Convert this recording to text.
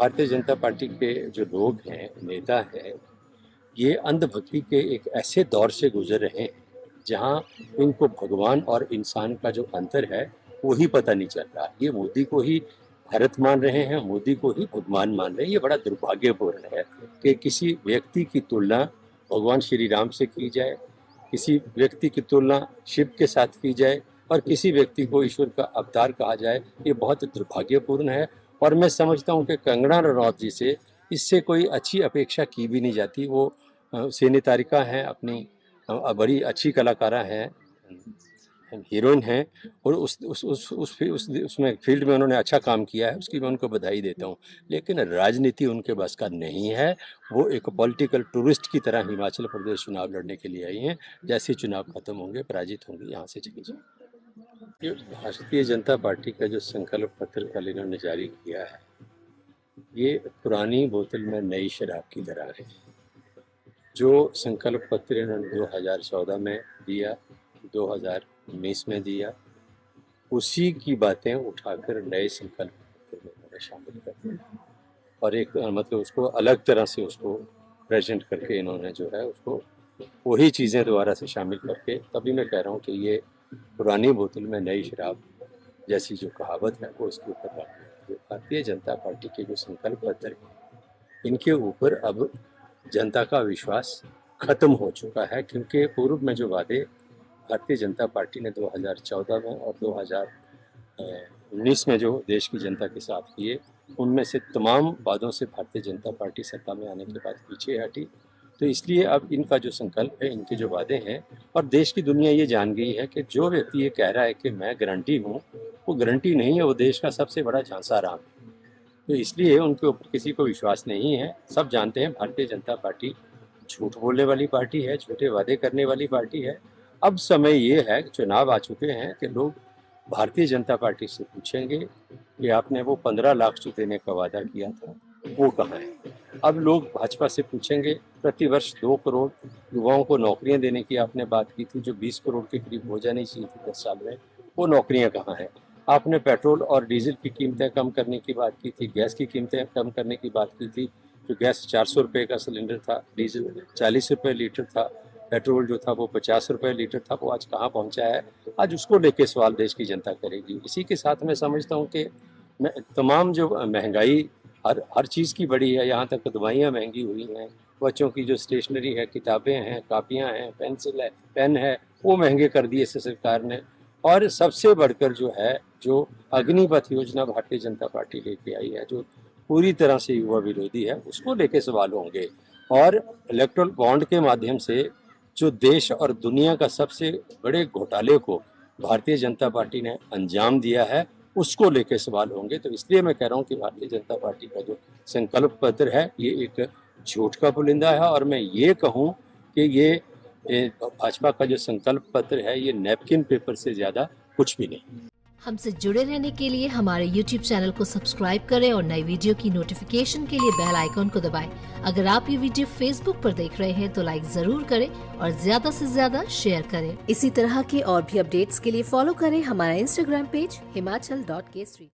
Bharatiya Janata party के जो लोग हैं, नेता हैं, ये अंधभक्ति के एक ऐसे दौर से गुजर रहे हैं जहां इनको भगवान और इंसान का जो अंतर है वो ही पता नहीं चल रहा। ये मोदी को ही भारत मान रहे हैं, मोदी को ही भगवान मान रहे हैं। ये बड़ा दुर्भाग्यपूर्ण है कि किसी व्यक्ति की तुलना भगवान श्री राम से की जाए, किसी व्यक्ति की तुलना शिव के साथ की जाए और किसी व्यक्ति को ईश्वर का अवतार कहा जाए। ये बहुत दुर्भाग्यपूर्ण है और मैं समझता हूँ कि कंगना रनौत जी से इससे कोई अच्छी अपेक्षा की भी नहीं जाती। वो सिने तारिका हैं, अपनी बड़ी अच्छी कलाकारा हैं, हीरोइन हैं और उसमें फील्ड में उन्होंने अच्छा काम किया है, उसकी मैं उनको बधाई देता हूँ। लेकिन राजनीति उनके बस का नहीं है। वो एक पॉलिटिकल टूरिस्ट की तरह हिमाचल प्रदेश चुनाव लड़ने के लिए आई हैं। जैसे चुनाव खत्म होंगे, पराजित होंगे, यहाँ से चली जाएंगे। ये भारतीय जनता पार्टी का जो संकल्प पत्र कल इन्होंने जारी किया है, ये पुरानी बोतल में नई शराब की तरह है। जो संकल्प पत्र इन्होंने 2014 में दिया, 2019 में दिया, उसी की बातें उठाकर नए संकल्प पत्र में उन्होंने शामिल कर दिया और एक मतलब उसको अलग तरह से उसको प्रेजेंट करके इन्होंने जो है उसको वही चीज़ें दोबारा से शामिल करके, तभी मैं कह रहा हूँ कि ये पुरानी बोतल में नई शराब जैसी जो कहावत है वो इसके ऊपर लागू है। भारतीय जनता पार्टी के जो संकल्प पत्र हैं, इनके ऊपर अब जनता का विश्वास खत्म हो चुका है, क्योंकि पूर्व में जो वादे भारतीय जनता पार्टी ने 2014 में और 2019 में जो देश की जनता के साथ किए, उनमें से तमाम वादों से भारतीय जनता पार्टी सत्ता में आने के बाद पीछे हटी। तो इसलिए अब इनका जो संकल्प है, इनके जो वादे हैं, और देश की दुनिया ये जान गई है कि जो व्यक्ति ये कह रहा है कि मैं गारंटी हूँ, वो गारंटी नहीं है, वो देश का सबसे बड़ा झांसा राम है। तो इसलिए उनके ऊपर किसी को विश्वास नहीं है। सब जानते हैं भारतीय जनता पार्टी झूठ बोलने वाली पार्टी है, झूठे वादे करने वाली पार्टी है। अब समय ये है, चुनाव आ चुके हैं, कि लोग भारतीय जनता पार्टी से पूछेंगे कि आपने वो 15 लाख जो देने का वादा किया था वो कहाँ है। अब लोग भाजपा से पूछेंगे, प्रतिवर्ष 2 करोड़ युवाओं को नौकरियां देने की आपने बात की थी, जो 20 करोड़ के करीब हो जानी चाहिए थी 10 साल में, वो नौकरियां कहाँ हैं। आपने पेट्रोल और डीजल की कीमतें कम करने की बात की थी, गैस की कीमतें कम करने की बात की थी। जो गैस 400 रुपये का सिलेंडर था, डीजल 40 रुपये लीटर था, पेट्रोल जो था वो 50 रुपये लीटर था, वो आज कहाँ पहुँचा है। आज उसको लेके सवाल देश की जनता करेगी। इसी के साथ मैं समझता हूँ कि तमाम जो महंगाई हर चीज़ की बढ़ी है, यहाँ तक दवाइयाँ महंगी हुई हैं, बच्चों की जो स्टेशनरी है, किताबें हैं, कापियाँ हैं, पेंसिल है, पेन है, वो महंगे कर दिए सरकार ने। और सबसे बढ़कर जो है, जो अग्निपथ योजना भारतीय जनता पार्टी लेके आई है, जो पूरी तरह से युवा विरोधी है, उसको लेके सवाल होंगे। और इलेक्ट्रल बॉन्ड के माध्यम से जो देश और दुनिया का सबसे बड़े घोटाले को भारतीय जनता पार्टी ने अंजाम दिया है, उसको लेके सवाल होंगे। तो इसलिए मैं कह रहा हूँ कि भारतीय जनता पार्टी का जो संकल्प पत्र है, ये एक झूठ का पुलिंदा है। और मैं ये कहूँ कि ये भाजपा का जो संकल्प पत्र है, ये नैपकिन पेपर से ज्यादा कुछ भी नहीं। हमसे जुड़े रहने के लिए हमारे YouTube चैनल को सब्सक्राइब करें और नई वीडियो की नोटिफिकेशन के लिए बेल आइकॉन को दबाएं। अगर आप ये वीडियो Facebook पर देख रहे हैं तो लाइक जरूर करें और ज्यादा से ज्यादा शेयर करें। इसी तरह के और भी अपडेट्स के लिए फॉलो करें हमारा Instagram पेज himachal.k3।